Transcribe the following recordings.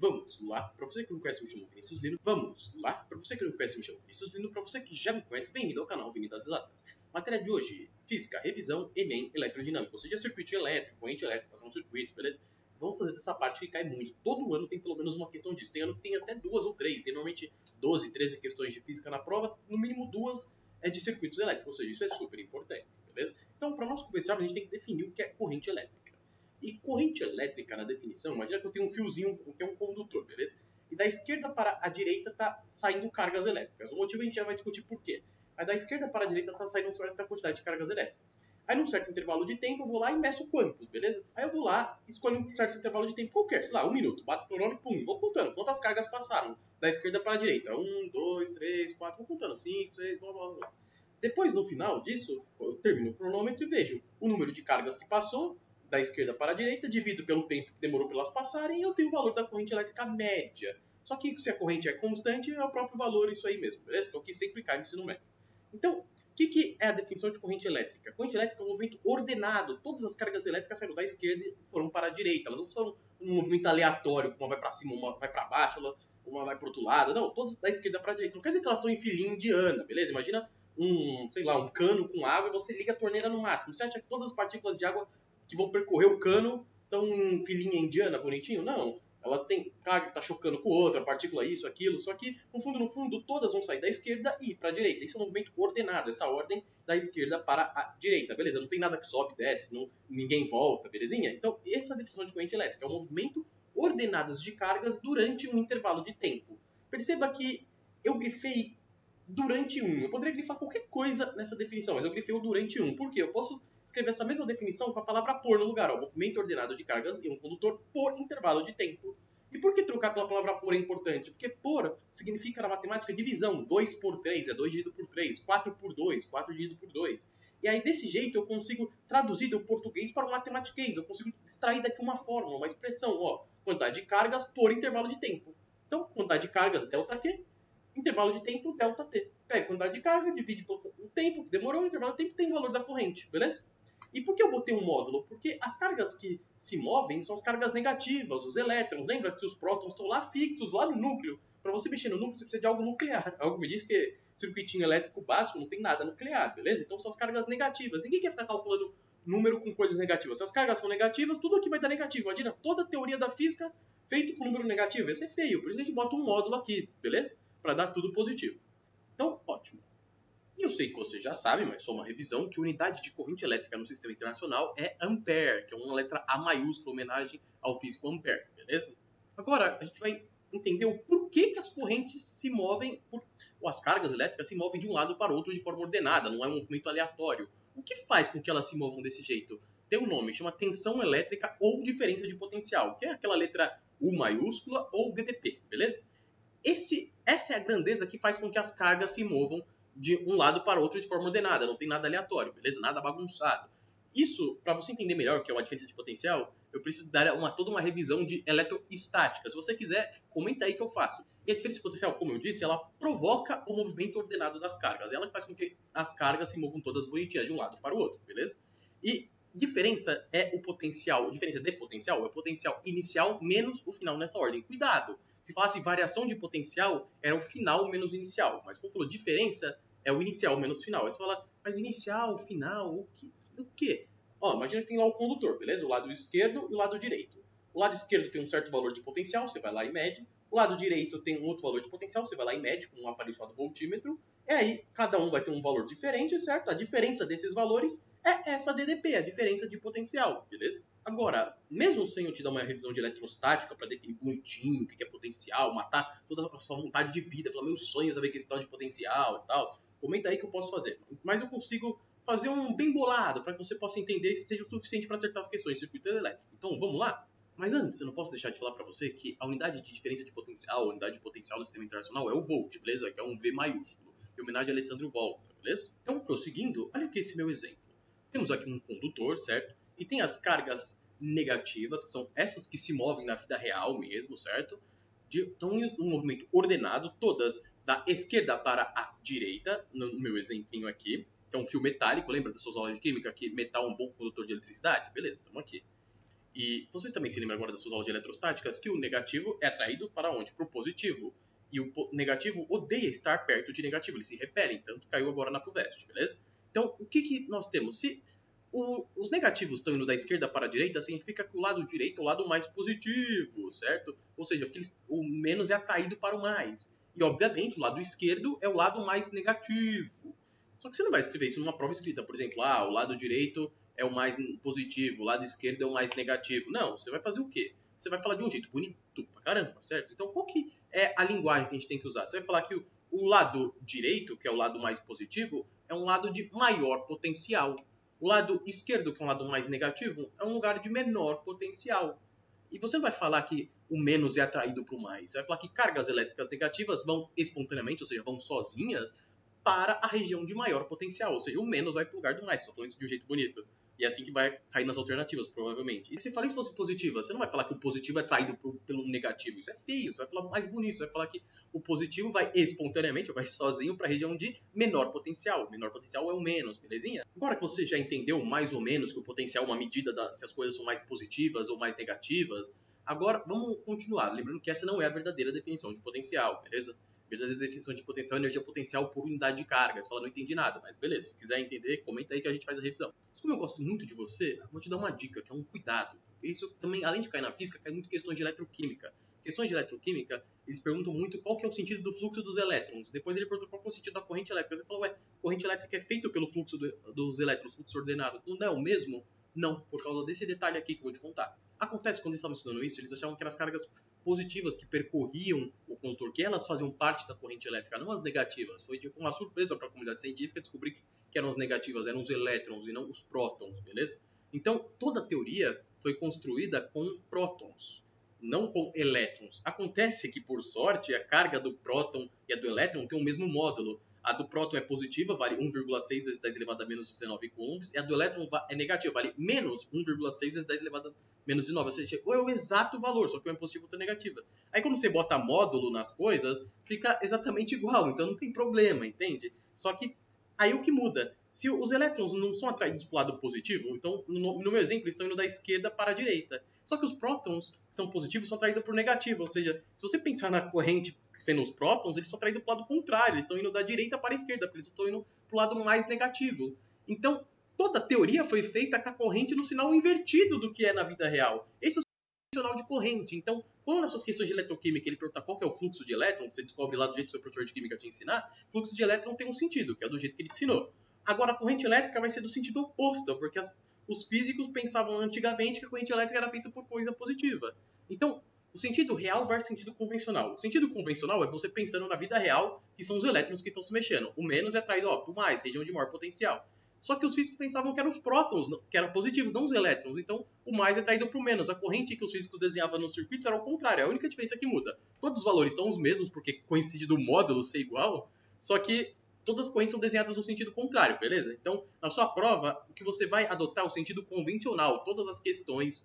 Vamos lá, para você que não conhece, me chamo Vinícius Lino. Vamos lá, para você que não conhece, me chamo Vinícius Lino. Para você que já me conhece, bem-vindo ao canal Vini das Exatas. Matéria de hoje, física, revisão, Enem, elerodinâmica. Ou seja, circuito elétrico, corrente elétrica, fazer um circuito, beleza? Vamos fazer dessa parte que cai muito. Todo ano tem pelo menos uma questão disso. Tem ano que tem até 2 ou 3. Tem normalmente 12, 13 questões de física na prova. No mínimo 2 é de circuitos elétricos. Ou seja, isso é super importante, beleza? Então, para nós começarmos, a gente tem que definir o que é corrente elétrica. E corrente elétrica, na definição, imagina que eu tenho um fiozinho, que é um condutor, beleza? E da esquerda para a direita está saindo cargas elétricas. O motivo a gente já vai discutir por quê. Aí da esquerda para a direita está saindo uma certa quantidade de cargas elétricas. Aí num certo intervalo de tempo eu vou lá e meço quantos, beleza? Aí eu vou lá, escolho um certo intervalo de tempo qualquer, sei lá, 1 minuto, bato o cronômetro, pum, vou contando quantas cargas passaram da esquerda para a direita. 1, 2, 3, 4, vou contando, 5, 6, blá blá blá. Depois, no final disso, eu termino o cronômetro e vejo o número de cargas que passou da esquerda para a direita, divido pelo tempo que demorou para elas passarem e eu tenho o valor da corrente elétrica média. Só que se a corrente é constante, é o próprio valor isso aí mesmo, beleza? Que é o que sempre cai no ensino médio. Então, o que é a definição de corrente elétrica? Corrente elétrica é um movimento ordenado. Todas as cargas elétricas saíram da esquerda e foram para a direita. Elas não são um movimento aleatório, uma vai para cima, uma vai para baixo, uma vai para o outro lado. Não, todas da esquerda para a direita. Não quer dizer que elas estão em filinha indiana, beleza? Imagina sei lá, um cano com água e você liga a torneira no máximo. Você acha que todas as partículas de água que vão percorrer o cano estão em filinha indiana, bonitinho? Não. Elas têm carga que está chocando com outra, partícula isso, aquilo. Só que, no fundo, todas vão sair da esquerda e ir para a direita. Isso é um movimento ordenado, essa ordem da esquerda para a direita, beleza? Não tem nada que sobe, desce, ninguém volta, belezinha? Então, essa é a definição de corrente elétrica. É um movimento ordenado de cargas durante um intervalo de tempo. Perceba que eu grifei durante um. Eu poderia grifar qualquer coisa nessa definição, mas eu grifei o durante um. Por quê? Eu posso escrever essa mesma definição com a palavra por no lugar. Ó, movimento ordenado de cargas em um condutor por intervalo de tempo. E por que trocar pela palavra por é importante? Porque por significa na matemática divisão. 2 por 3 é 2 dividido por 3. 4 por 2, 4 dividido por 2. E aí, desse jeito, eu consigo traduzir do português para o matematiquês. Eu consigo extrair daqui uma fórmula, uma expressão. Ó, quantidade de cargas por intervalo de tempo. Então, quantidade de cargas, ΔQ, intervalo de tempo, ΔT. Pega a quantidade de carga, divide pelo tempo que demorou, o intervalo de tempo tem o valor da corrente, beleza? E por que eu botei um módulo? Porque as cargas que se movem são as cargas negativas, os elétrons. Lembra que se os prótons estão lá fixos, lá no núcleo, para você mexer no núcleo, você precisa de algo nuclear. Algo me diz que circuitinho elétrico básico não tem nada nuclear, beleza? Então são as cargas negativas. Ninguém quer ficar calculando número com coisas negativas. Se as cargas são negativas, tudo aqui vai dar negativo. Imagina toda a teoria da física feita com número negativo. Ia ser feio, por isso a gente bota um módulo aqui, beleza? Para dar tudo positivo. Então, ótimo. E eu sei que você já sabe, mas só uma revisão, que a unidade de corrente elétrica no sistema internacional é ampere, que é uma letra A maiúscula, homenagem ao físico Ampère, beleza? Agora, a gente vai entender o porquê que as correntes se movem, ou as cargas elétricas se movem de um lado para o outro de forma ordenada, não é um movimento aleatório. O que faz com que elas se movam desse jeito? Tem um nome, chama tensão elétrica ou diferença de potencial, que é aquela letra U maiúscula ou DDP, beleza? Essa é a grandeza que faz com que as cargas se movam de um lado para o outro de forma ordenada, não tem nada aleatório, beleza? Nada bagunçado. Isso, para você entender melhor o que é uma diferença de potencial, eu preciso dar toda uma revisão de eletroestática. Se você quiser, comenta aí que eu faço. E a diferença de potencial, como eu disse, ela provoca o movimento ordenado das cargas. Ela faz com que as cargas se movam todas bonitinhas de um lado para o outro, beleza? E diferença é o potencial, diferença de potencial é o potencial inicial menos o final nessa ordem. Cuidado! Se falasse variação de potencial, era o final menos o inicial. Mas como falou diferença, é o inicial menos o final. Aí você fala, mas inicial, final, o quê? Ó, imagina que tem lá o condutor, beleza? O lado esquerdo e o lado direito. O lado esquerdo tem um certo valor de potencial, você vai lá e mede. O lado direito tem um outro valor de potencial, você vai lá e mede com um aparelho chamado voltímetro. E aí, cada um vai ter um valor diferente, certo? A diferença desses valores é essa DDP, a diferença de potencial, beleza? Agora, mesmo sem eu te dar uma revisão de eletrostática para definir bonitinho o que é potencial, matar toda a sua vontade de vida, falar meus sonhos a ver questão de potencial e tal, comenta aí que eu posso fazer. Mas eu consigo fazer um bem bolado para que você possa entender se seja o suficiente para acertar as questões de circuito elétrico. Então, vamos lá? Mas antes, eu não posso deixar de falar para você que a unidade de diferença de potencial, a unidade de potencial do sistema internacional é o volt, beleza? Que é um V maiúsculo, em homenagem a Alessandro Volta, beleza? Então, prosseguindo, olha aqui esse meu exemplo. Temos aqui um condutor, certo? E tem as cargas negativas, que são essas que se movem na vida real mesmo, certo? Estão em um movimento ordenado, todas da esquerda para a direita, no meu exemplinho aqui, que é um fio metálico, lembra das suas aulas de química que metal é um bom condutor de eletricidade? Beleza, estamos aqui. E vocês também se lembram agora das suas aulas de eletrostáticas que o negativo é atraído para onde? Para o positivo. E o negativo odeia estar perto de negativo, eles se repelem, tanto caiu agora na FUVEST, beleza? Então, o que nós temos? Se os negativos estão indo da esquerda para a direita, significa que o lado direito é o lado mais positivo, certo? Ou seja, o menos é atraído para o mais. E, obviamente, o lado esquerdo é o lado mais negativo. Só que você não vai escrever isso numa prova escrita, por exemplo, o lado direito é o mais positivo, o lado esquerdo é o mais negativo. Não, você vai fazer o quê? Você vai falar de um jeito bonito pra caramba, certo? Então, qual que é a linguagem que a gente tem que usar? Você vai falar que o lado direito, que é o lado mais positivo, é um lado de maior potencial. O lado esquerdo, que é um lado mais negativo, é um lugar de menor potencial. E você não vai falar que o menos é atraído para o mais. Você vai falar que cargas elétricas negativas vão espontaneamente, ou seja, vão sozinhas, para a região de maior potencial. Ou seja, o menos vai para o lugar do mais. Estou falando isso de um jeito bonito. E é assim que vai cair nas alternativas, provavelmente. E se falar isso fosse positiva, você não vai falar que o positivo é atraído pelo negativo. Isso é feio, você vai falar mais bonito. Você vai falar que o positivo vai espontaneamente, ou vai sozinho para a região de menor potencial. O menor potencial é o menos, belezinha? Agora que você já entendeu mais ou menos que o potencial é uma medida se as coisas são mais positivas ou mais negativas, agora vamos continuar. Lembrando que essa não é a verdadeira definição de potencial, beleza? A verdadeira definição de potencial é energia potencial por unidade de carga. Você fala, não entendi nada, mas beleza. Se quiser entender, comenta aí que a gente faz a revisão. Mas como eu gosto muito de você, vou te dar uma dica, que é um cuidado. Isso também, além de cair na física, cai muito em questões de eletroquímica. Questões de eletroquímica, eles perguntam muito qual que é o sentido do fluxo dos elétrons. Depois ele pergunta qual que é o sentido da corrente elétrica. Você fala, corrente elétrica é feita pelo fluxo dos elétrons, fluxo ordenado. Não é o mesmo? Não, por causa desse detalhe aqui que eu vou te contar. Acontece, quando eles estavam estudando isso, eles achavam que eram as cargas positivas que percorriam o condutor, que elas faziam parte da corrente elétrica, não as negativas. Foi tipo uma surpresa para a comunidade científica descobrir que eram as negativas, eram os elétrons e não os prótons, beleza? Então, toda a teoria foi construída com prótons, não com elétrons. Acontece que, por sorte, a carga do próton e a do elétron tem o mesmo módulo. A do próton é positiva, vale 1,6 vezes 10 elevado a menos 19 coulombs, e a do elétron é negativa, vale menos 1,6 vezes 10 elevado a menos 19. Ou seja, é o exato valor, só que um é positivo e outro é negativa. Aí quando você bota módulo nas coisas, fica exatamente igual, então não tem problema, entende? Só que aí o que muda? Se os elétrons não são atraídos para o lado positivo, então no meu exemplo eles estão indo da esquerda para a direita. Só que os prótons que são positivos são atraídos por negativo, ou seja, se você pensar na corrente sendo os prótons, eles são atraídos para o lado contrário, eles estão indo da direita para a esquerda, porque eles estão indo para o lado mais negativo. Então, toda a teoria foi feita com a corrente no sinal invertido do que é na vida real. Esse é o sinal de corrente. Então, quando nas suas questões de eletroquímica ele pergunta qual que é o fluxo de elétron, você descobre lá do jeito que o seu professor de química te ensinar, fluxo de elétron tem um sentido, que é do jeito que ele te ensinou. Agora, a corrente elétrica vai ser do sentido oposto, porque os físicos pensavam antigamente que a corrente elétrica era feita por coisa positiva. Então, o sentido real versus o sentido convencional. O sentido convencional é você pensando na vida real, que são os elétrons que estão se mexendo. O menos é atraído por mais, região de maior potencial. Só que os físicos pensavam que eram os prótons, que eram positivos, não os elétrons. Então, o mais é atraído para o menos. A corrente que os físicos desenhavam nos circuitos era o contrário. É a única diferença que muda. Todos os valores são os mesmos, porque coincide do módulo ser igual, só que todas as correntes são desenhadas no sentido contrário, beleza? Então, na sua prova, o que você vai adotar é o sentido convencional. Todas as questões,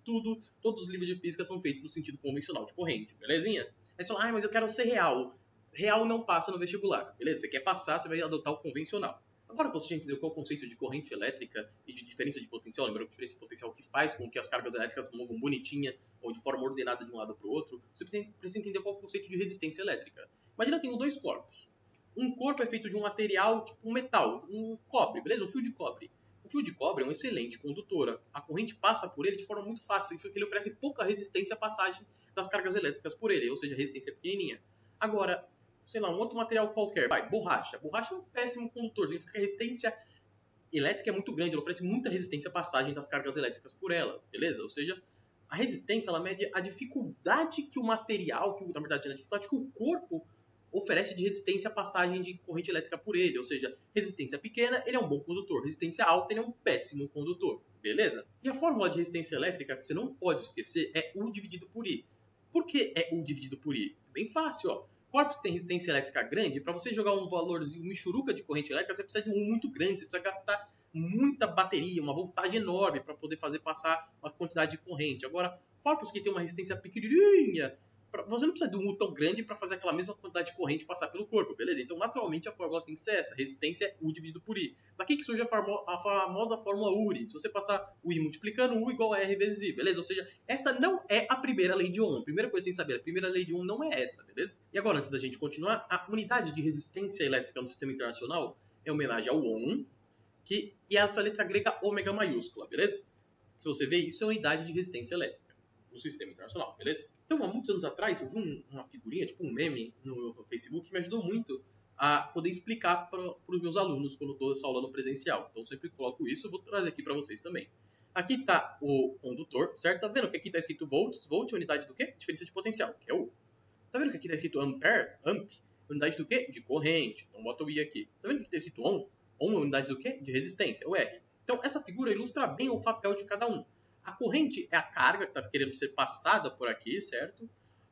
todos os livros de física são feitos no sentido convencional de corrente, belezinha? Aí você fala, mas eu quero ser real. Real não passa no vestibular, beleza? Você quer passar, você vai adotar o convencional. Agora que você já entendeu qual é o conceito de corrente elétrica e de diferença de potencial, lembrando que diferença de potencial que faz com que as cargas elétricas movam bonitinha ou de forma ordenada de um lado para o outro, você precisa entender qual é o conceito de resistência elétrica. Imagina que eu tenho dois corpos. Um corpo é feito de um material, tipo um metal, um cobre, beleza? Um fio de cobre. O fio de cobre é um excelente condutor. A corrente passa por ele de forma muito fácil, porque ele oferece pouca resistência à passagem das cargas elétricas por ele, ou seja, resistência pequenininha. Agora, sei lá, um outro material qualquer, borracha. Borracha é um péssimo condutor, significa que a resistência elétrica é muito grande, ela oferece muita resistência à passagem das cargas elétricas por ela, beleza? Ou seja, a resistência, ela mede a dificuldade que o material, na verdade, a dificuldade que o corpo oferece de resistência à passagem de corrente elétrica por ele, ou seja, resistência pequena, ele é um bom condutor, resistência alta, ele é um péssimo condutor, beleza? E a fórmula de resistência elétrica que você não pode esquecer é U dividido por I. Por que é U dividido por I? É bem fácil, ó. Corpos que têm resistência elétrica grande, para você jogar um valorzinho, michuruca de corrente elétrica, você precisa de um muito grande, você precisa gastar muita bateria, uma voltagem enorme para poder fazer passar uma quantidade de corrente. Agora, corpos que têm uma resistência pequenininha, Você não precisa de um U tão grande para fazer aquela mesma quantidade de corrente passar pelo corpo, beleza? Então, naturalmente, a fórmula tem que ser essa. Resistência é U dividido por I. Daqui que surge a famosa fórmula URI. Se você passar o I multiplicando, U igual a R vezes I, beleza? Ou seja, essa não é a primeira lei de Ohm. A primeira coisa que você tem que saber, a primeira lei de Ohm não é essa, beleza? E agora, antes da gente continuar, a unidade de resistência elétrica no sistema internacional é homenagem ao Ohm, e essa letra grega ômega maiúscula, beleza? Se você ver, isso é unidade de resistência elétrica no sistema internacional, beleza? Então, há muitos anos atrás, eu vi uma figurinha, tipo um meme no Facebook, que me ajudou muito a poder explicar para os meus alunos quando eu estou essa aula no presencial. Então, eu sempre coloco isso, eu vou trazer aqui para vocês também. Aqui está o condutor, certo? Tá vendo que aqui está escrito volts? Volt é unidade do quê? Diferença de potencial, que é o. Tá vendo que aqui está escrito ampere? Amp, unidade do quê? De corrente. Então, bota o I aqui. Tá vendo que está escrito ohm? Ohm é unidade do quê? De resistência, o R. Então, essa figura ilustra bem o papel de cada um. A corrente é a carga que está querendo ser passada por aqui, certo?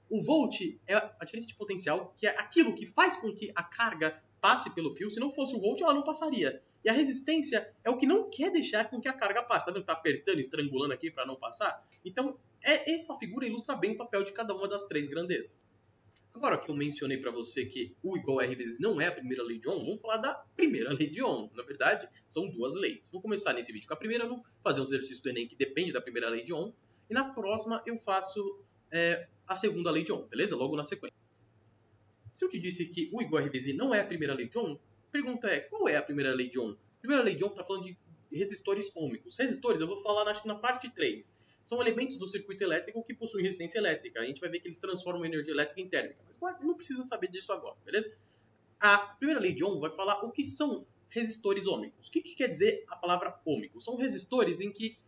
O volt é a diferença de potencial, que é aquilo que faz com que a carga passe pelo fio. Se não fosse o volt, ela não passaria. E a resistência é o que não quer deixar com que a carga passe. Tá vendo que tá apertando, estrangulando aqui para não passar? Então, essa figura ilustra bem o papel de cada uma das três grandezas. Agora que eu mencionei para você que U igual a R vezes não é a primeira lei de Ohm, vamos falar da primeira lei de Ohm. Na verdade, são duas leis. Vou começar nesse vídeo com a primeira, vou fazer um exercício do Enem que depende da primeira lei de Ohm. E na próxima eu faço a segunda lei de Ohm, beleza? Logo na sequência. Se eu te disse que U igual a R vezes I não é a primeira lei de Ohm, a pergunta é, qual é a primeira lei de Ohm? A primeira lei de Ohm está falando de resistores ômicos. Resistores, eu vou falar acho que na parte 3. São elementos do circuito elétrico que possuem resistência elétrica. A gente vai ver que eles transformam energia elétrica em térmica. Mas não precisa saber disso agora, beleza? A primeira lei de Ohm vai falar o que são resistores ômicos. O que quer dizer a palavra ômico? São resistores em que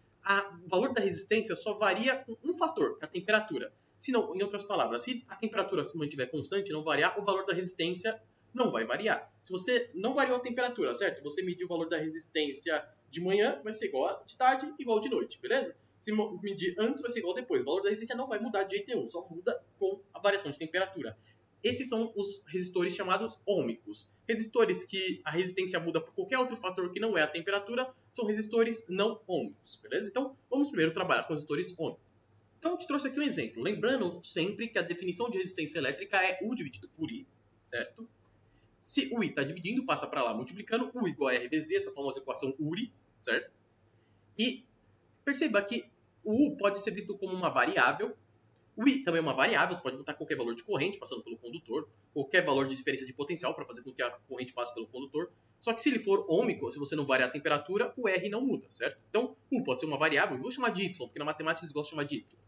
o valor da resistência só varia com um fator, que é a temperatura. Se não, em outras palavras, se a temperatura se mantiver constante, não variar, o valor da resistência não vai variar. Se você não variou a temperatura, certo? Você mediu o valor da resistência de manhã, vai ser igual de tarde, igual de noite, beleza? Se medir antes, vai ser igual depois. O valor da resistência não vai mudar de jeito nenhum, só muda com a variação de temperatura. Esses são os resistores chamados ômicos. Resistores que a resistência muda por qualquer outro fator que não é a temperatura, são resistores não ômicos, beleza? Então, vamos primeiro trabalhar com resistores ômicos. Então, eu te trouxe aqui um exemplo. Lembrando sempre que a definição de resistência elétrica é U dividido por I, certo? Se o I está dividindo, passa para lá multiplicando, U igual a R vezes I, essa famosa equação URI, certo? E perceba que o U pode ser visto como uma variável. O I também é uma variável, você pode botar qualquer valor de corrente passando pelo condutor, qualquer valor de diferença de potencial para fazer com que a corrente passe pelo condutor. Só que se ele for ômico, se você não variar a temperatura, o R não muda, certo? Então, U pode ser uma variável, eu vou chamar de Y, porque na matemática eles gostam de chamar de Y.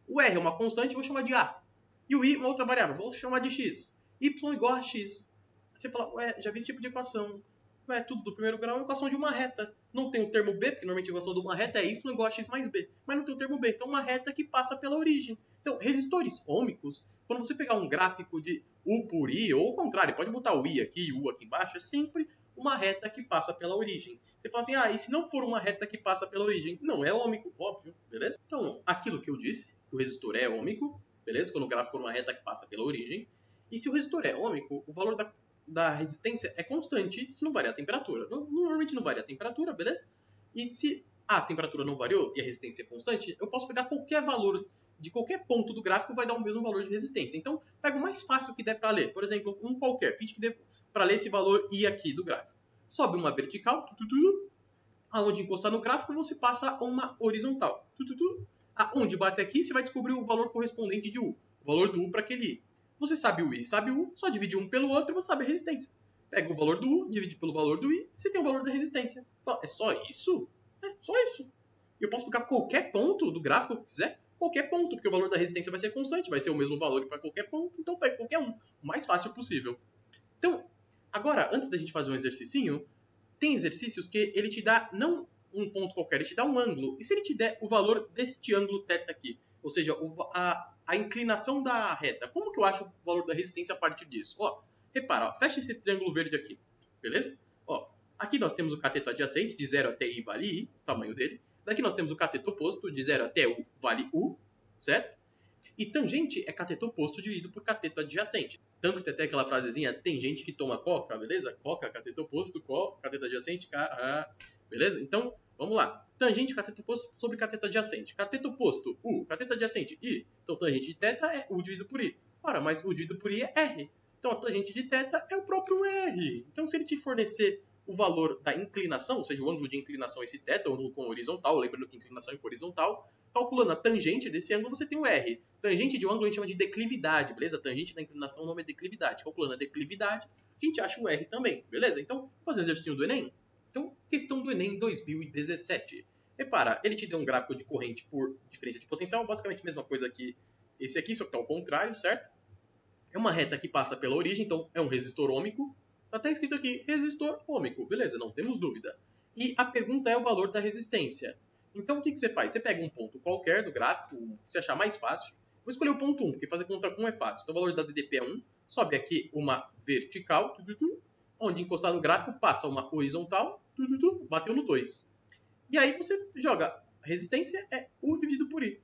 O R é uma constante, eu vou chamar de A. E o I uma outra variável, vou chamar de X. Y igual a X. Você fala, ué, já vi esse tipo de equação. Ué, tudo do primeiro grau é uma equação de uma reta. Não tem o termo B, porque normalmente a equação de uma reta é Y igual a X mais B. Mas não tem o termo B, então uma reta que passa pela origem. Então, resistores ômicos, quando você pegar um gráfico de U por I, ou ao contrário, pode botar o I aqui e o U aqui embaixo, é sempre uma reta que passa pela origem. Você fala assim, e se não for uma reta que passa pela origem? Não é ômico, óbvio, beleza? Então, aquilo que eu disse, que o resistor é ômico, beleza? Quando o gráfico for uma reta que passa pela origem. E se o resistor é ômico, o valor da resistência é constante se não variar a temperatura. Normalmente não varia a temperatura, beleza? E se a temperatura não variou e a resistência é constante, eu posso pegar qualquer valor de qualquer ponto do gráfico vai dar o mesmo valor de resistência. Então, pega o mais fácil que der para ler. Por exemplo, um qualquer, finge que dê para ler esse valor I aqui do gráfico. Sobe uma vertical, aonde encostar no gráfico, você passa uma horizontal. Aonde bate aqui, você vai descobrir o valor correspondente de U. O valor do U para aquele I. Você sabe o I, sabe o U, só divide um pelo outro e você sabe a resistência. Pega o valor do U, divide pelo valor do I, você tem o valor da resistência. Fala, é só isso? É, só isso. Eu posso pegar qualquer ponto do gráfico que eu quiser, qualquer ponto, porque o valor da resistência vai ser constante, vai ser o mesmo valor para qualquer ponto, então pega qualquer um, o mais fácil possível. Então, agora, antes da gente fazer um exercicinho, tem exercícios que ele te dá não um ponto qualquer, ele te dá um ângulo. E se ele te der o valor deste ângulo θ aqui? Ou seja, a inclinação da reta. Como que eu acho o valor da resistência a partir disso? Ó, repara, ó, fecha esse triângulo verde aqui, beleza? Ó, aqui nós temos o cateto adjacente, de 0 até I vale I, o tamanho dele. Daqui nós temos o cateto oposto, de 0 até U vale U, certo? E tangente é cateto oposto dividido por cateto adjacente. Tanto que tem até aquela frasezinha, tem gente que toma coca, beleza? Coca, cateto oposto, cateto adjacente, beleza? Então, Vamos lá. Tangente cateto oposto sobre cateto adjacente. Cateto oposto, U. Cateto adjacente, I. Então, tangente de θ é U dividido por I. Ora, mas U dividido por I é R. Então, a tangente de θ é o próprio R. Então, se ele te fornecer o valor da inclinação, ou seja, o ângulo de inclinação esse θ, o ângulo com horizontal, lembrando que inclinação é com horizontal, calculando a tangente desse ângulo, você tem o R. Tangente de um ângulo a gente chama de declividade, beleza? Tangente da inclinação, o nome é declividade. Calculando a declividade, a gente acha o R também, beleza? Então, vamos fazer o exercício do Enem? Então, questão do Enem 2017. Repara, ele te deu um gráfico de corrente por diferença de potencial, basicamente a mesma coisa que esse aqui, só que está ao contrário, certo? É uma reta que passa pela origem, então é um resistor ômico. Está até escrito aqui, resistor ômico, beleza, não temos dúvida. E a pergunta é o valor da resistência. Então, o que você faz? Você pega um ponto qualquer do gráfico, que você achar mais fácil. Vou escolher o ponto 1, porque fazer conta com 1 é fácil. Então, o valor da DDP é 1. Sobe aqui uma vertical, onde encostar no gráfico passa uma horizontal, bateu no 2. E aí você joga, a resistência é U dividido por I.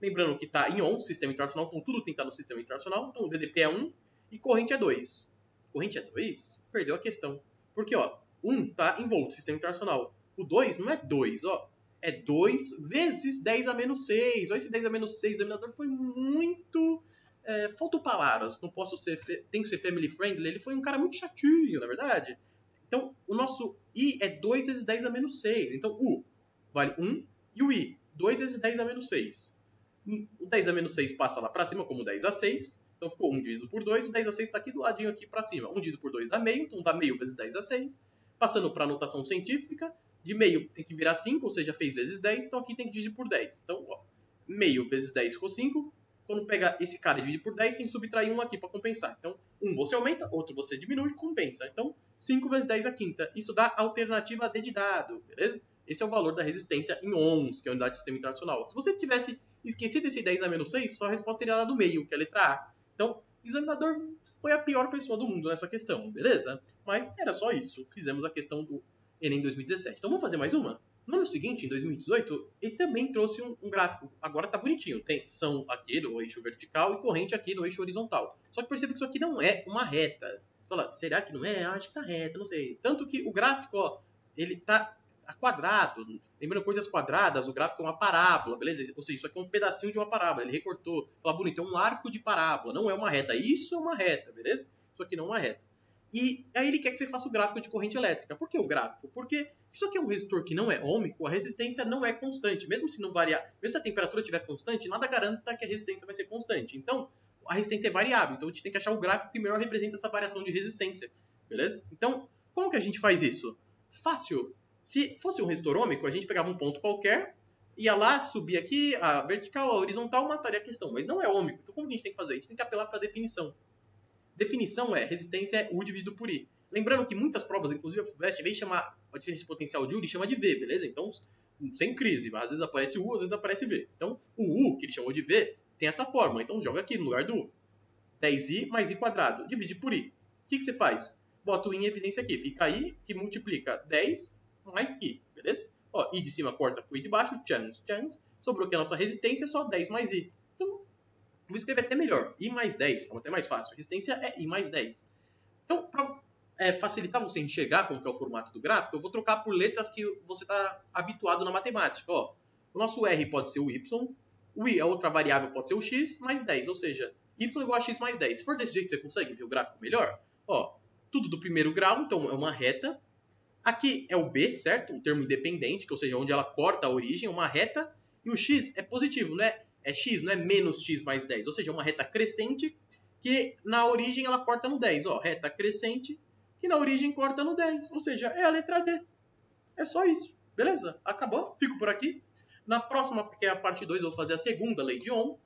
Lembrando que está em ON, sistema internacional, então tudo tem que estar no sistema internacional. Então o DDP é 1 e corrente é 2. Corrente é 2? Perdeu a questão. Porque, ó, 1 está em volt, sistema internacional. O 2 não é 2, ó. É 2 vezes 10 a menos 6. Olha esse 10 a menos 6, o examinador foi muito... faltou palavras, não posso ser... Tem que ser family friendly. Ele foi um cara muito chatinho, na verdade. Então, o nosso I é 2 vezes 10 a menos 6. Então, U vale 1 e o I, 2 vezes 10 a menos 6. O 10 a menos 6 passa lá para cima como 10 a 6. Então ficou 1 dividido por 2. O 10 a 6 está aqui do ladinho aqui para cima. 1 dividido por 2 dá meio. Então dá meio vezes 10 a 6. Passando para a notação científica, de meio tem que virar 5, ou seja, fez vezes 10. Então aqui tem que dividir por 10. Então, ó, meio vezes 10 ficou 5. Quando pega esse cara e divide por 10, tem que subtrair 1 aqui para compensar. Então, um você aumenta, outro você diminui e compensa. Então, 5 vezes 10 a quinta. Isso dá alternativa D de dado, beleza? Esse é o valor da resistência em ohms, que é a unidade de sistema internacional. Se você tivesse esquecido esse 10 a menos 6, sua resposta teria dado meio, que é a letra A. Então, o examinador foi a pior pessoa do mundo nessa questão, beleza? Mas era só isso. Fizemos a questão do Enem 2017. Então, vamos fazer mais uma? No ano seguinte, em 2018, ele também trouxe um gráfico. Agora tá bonitinho. São aqui no eixo vertical e corrente aqui no eixo horizontal. Só que perceba que isso aqui não é uma reta. Fala, será que não é? Acho que tá reta, não sei. Tanto que o gráfico, ó, ele tá quadrado. Lembrando coisas quadradas, o gráfico é uma parábola, beleza? Ou seja, isso aqui é um pedacinho de uma parábola. Ele recortou. Fala, bonito, é um arco de parábola. Não é uma reta. Isso é uma reta, beleza? Isso aqui não é uma reta. E aí ele quer que você faça o gráfico de corrente elétrica. Por que o gráfico? Porque se isso aqui é um resistor que não é ômico, a resistência não é constante. Mesmo se não variar, mesmo se a temperatura estiver constante, nada garanta que a resistência vai ser constante. Então, a resistência é variável. Então, a gente tem que achar o gráfico que melhor representa essa variação de resistência. Beleza? Então, como que a gente faz isso? Fácil. Se fosse um resistor ômico, a gente pegava um ponto qualquer, ia lá, subia aqui, a vertical, a horizontal, mataria a questão. Mas não é ômico. Então, como que a gente tem que fazer? A gente tem que apelar para a definição. Definição é resistência é U dividido por I. Lembrando que muitas provas, inclusive a FUVEST, vem chamar a diferença de potencial de U, ele chama de V, beleza? Então, sem crise, às vezes aparece U, às vezes aparece V. Então, o U, que ele chamou de V, tem essa forma. Então, joga aqui no lugar do U. 10i mais i quadrado, divide por i. O que você faz? Bota o i em evidência aqui. Fica i, que multiplica 10 mais i, beleza? Ó, i de cima corta com i de baixo, chance. Sobrou aqui a nossa resistência, só 10 mais i. Então, vou escrever até melhor. I mais 10, fica até mais fácil. Resistência é I mais 10. Então, para facilitar você enxergar como que é o formato do gráfico, eu vou trocar por letras que você está habituado na matemática. Ó, o nosso R pode ser o Y, o I, a outra variável pode ser o X mais 10, ou seja, Y igual a X mais 10. Se for desse jeito, você consegue ver o gráfico melhor? Ó, tudo do primeiro grau, então é uma reta. Aqui é o B, certo? Um termo independente, que, ou seja, onde ela corta a origem, uma reta. E o X é positivo, né? É X, não é menos X mais 10. Ou seja, uma reta crescente que na origem ela corta no 10. Ó, reta crescente que na origem corta no 10. Ou seja, é a letra D. É só isso. Beleza? Acabou? Fico por aqui. Na próxima, que é a parte 2, eu vou fazer a segunda lei de Ohm.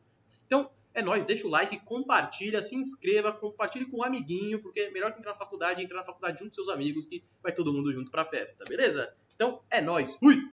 Então, é nóis. Deixa o like, compartilha, se inscreva, compartilhe com um amiguinho, porque é melhor que entrar na faculdade junto com seus amigos, que vai todo mundo junto pra festa. Beleza? Então, é nóis. Fui!